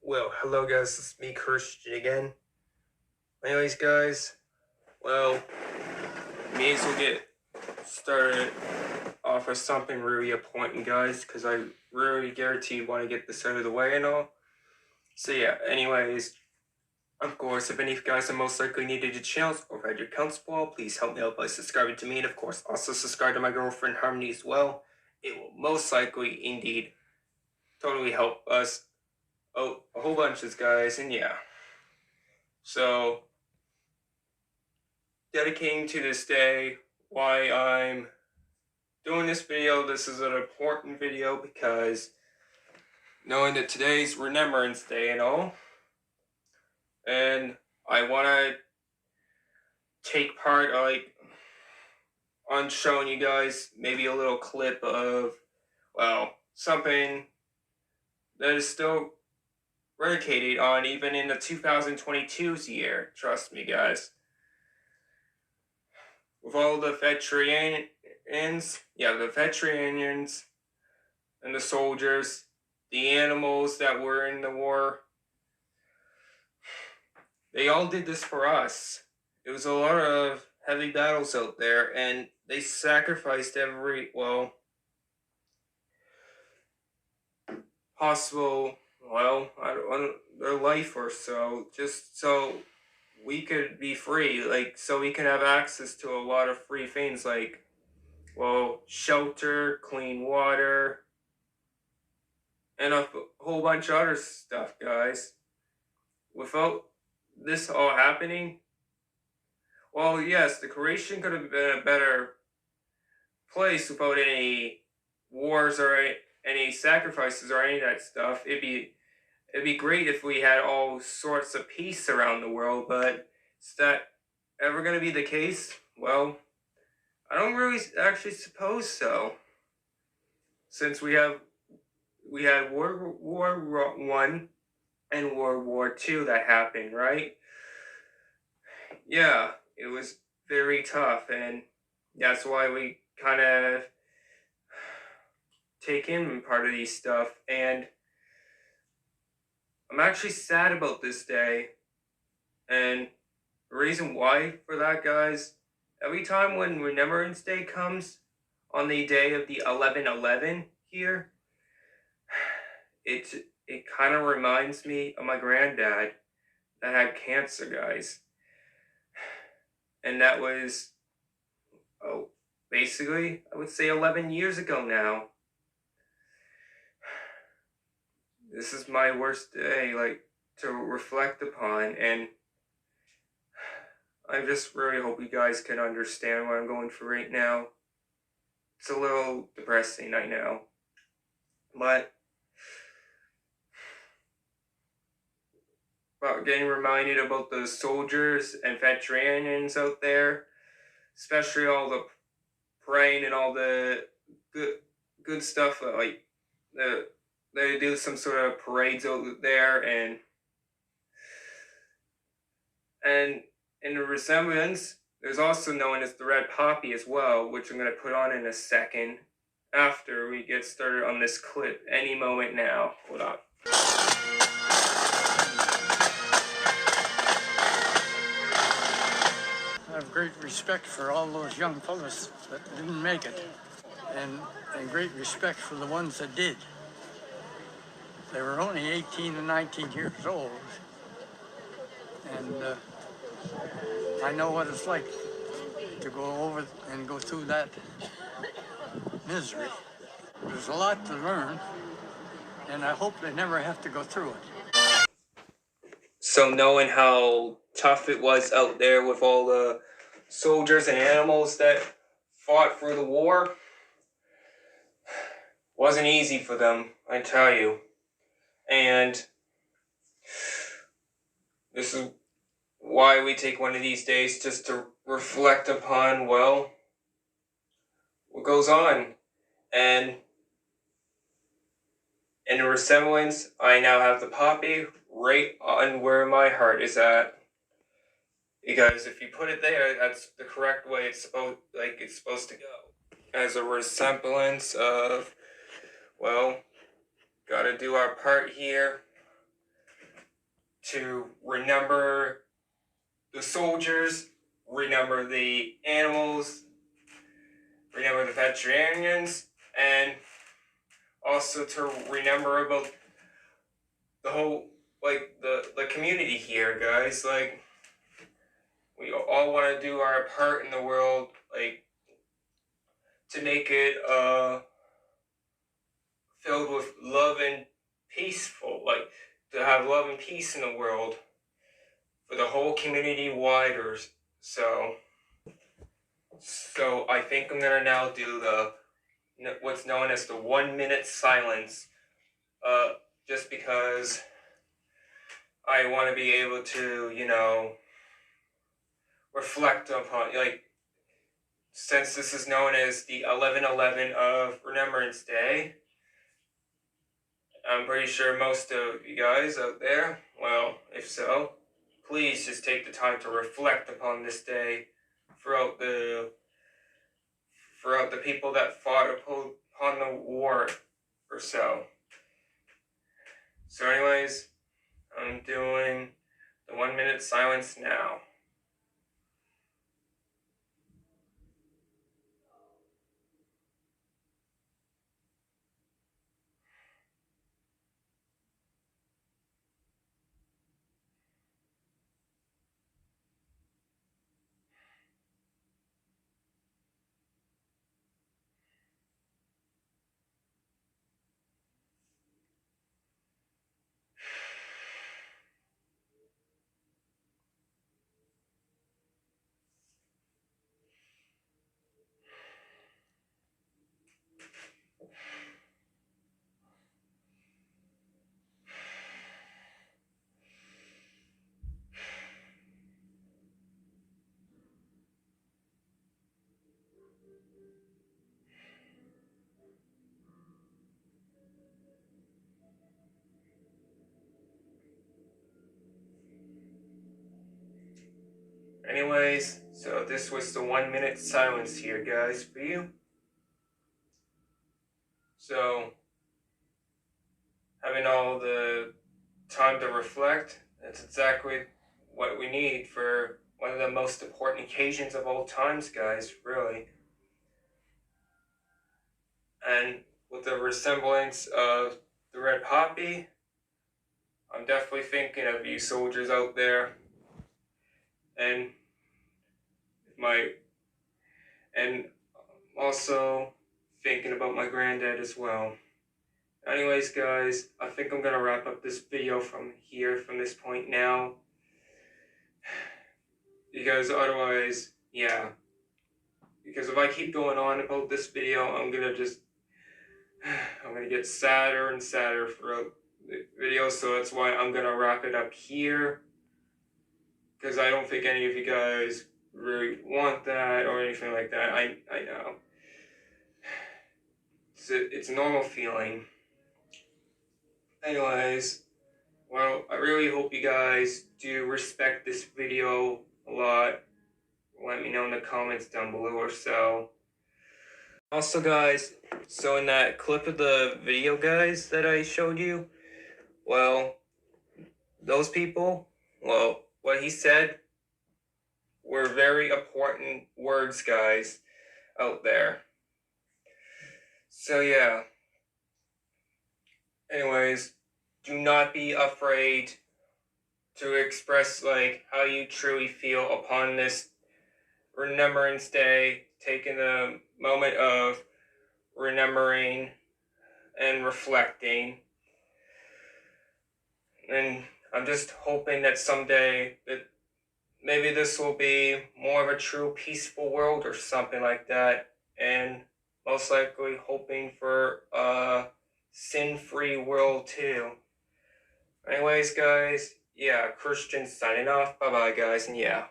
Well, hello guys, it's me, Christian again. Anyways, guys, well, may as well get started off with something really important, guys, because I really guarantee you want to get this out of the way and all. So yeah, anyways, of course, if any of you guys are most likely new to the channel or had your accounts spoiled, please help me out by subscribing to me, and of course, also subscribe to my girlfriend Harmony as well. It will most likely, indeed, totally help us out a whole bunch of guys, and yeah. So, dedicating to this day, why I'm doing this video. This is an important video because knowing that today's Remembrance Day and all, and I want to take part on showing you guys maybe a little clip of, well, something that is still dedicated on even in the 2022's year. Trust me, guys. With all the veterans, the veterans and the soldiers, the animals that were in the war, they all did this for us. It was a lot of heavy battles out there, and they sacrificed every, possible, their life or so, just so we could be free, so we could have access to a lot of free things, shelter, clean water, and a whole bunch of other stuff, guys. Without this all happening, well, yes, the Croatian could have been a better place without any wars or any sacrifices or any of that stuff. It'd be great if we had all sorts of peace around the world, but is that ever going to be the case? Well, I don't really actually suppose so. Since we had World War One and World War Two that happened, right? Yeah, it was very tough, and that's why we kind of take in part of these stuff. And I'm actually sad about this day, and the reason why for that, guys, every time when Remembrance Day comes on the day of the 11/11 here, it kind of reminds me of my granddad that had cancer, guys. And that was, basically, I would say 11 years ago now. This is my worst day, to reflect upon, and I just really hope you guys can understand what I'm going through right now. It's a little depressing, I know. But about getting reminded about the soldiers and veterans out there, especially all the praying and all the good stuff, they do some sort of parades out there, and in the resemblance, there's also known as the red poppy as well, which I'm going to put on in a second after we get started on this clip any moment now. Hold on. I have great respect for all those young fellas that didn't make it, and great respect for the ones that did. They were only 18 and 19 years old, and I know what it's like to go over and go through that misery. There's a lot to learn, and I hope they never have to go through it. So knowing how tough it was out there with all the soldiers and animals that fought through the war, wasn't easy for them, I tell you. And this is why we take one of these days just to reflect upon, what goes on. And in a resemblance, I now have the poppy right on where my heart is at. Because if you put it there, that's the correct way it's supposed to go. As a resemblance of, gotta do our part here. to remember the soldiers, remember the animals, remember the veterinarians, and also to remember about the whole, like, the community here, guys. Like, we all want to do our part in the world, like, to make it filled with love and peaceful, like, to have love and peace in the world for the whole community wider. So I think I'm gonna now do the what's known as the 1 minute silence, just because I want to be able to, reflect upon, like, since this is known as the 11/11 of Remembrance Day. I'm pretty sure most of you guys out there, well, if so, please just take the time to reflect upon this day throughout the people that fought upon the war or so. So anyways, I'm doing the 1 minute silence now. Anyways, so this was the 1 minute silence here, guys, for you. So, having all the time to reflect, that's exactly what we need for one of the most important occasions of all times, guys, really. And with the resemblance of the red poppy, I'm definitely thinking of you soldiers out there, and my and also thinking about my granddad as well. Anyways, guys, I think I'm gonna wrap up this video from this point now, because otherwise, yeah, because if I keep going on about this video, I'm gonna get sadder and sadder throughout the video. So that's why I'm gonna wrap it up here, because I don't think any of you guys really want that or anything like that. I know it's a normal feeling. Anyways, well, I really hope you guys do respect this video a lot. Let me know in the comments down below or so. Also, guys, so in that clip of the video, guys, that I showed you, well, those people, well, what he said were very important words, guys, out there. So, yeah. Anyways, do not be afraid to express, like, how you truly feel upon this Remembrance Day, taking the moment of remembering and reflecting. And I'm just hoping that someday that maybe this will be more of a true peaceful world or something like that. And most likely hoping for a sin-free world too. Anyways, guys, yeah, Christian signing off. Bye-bye, guys, and yeah.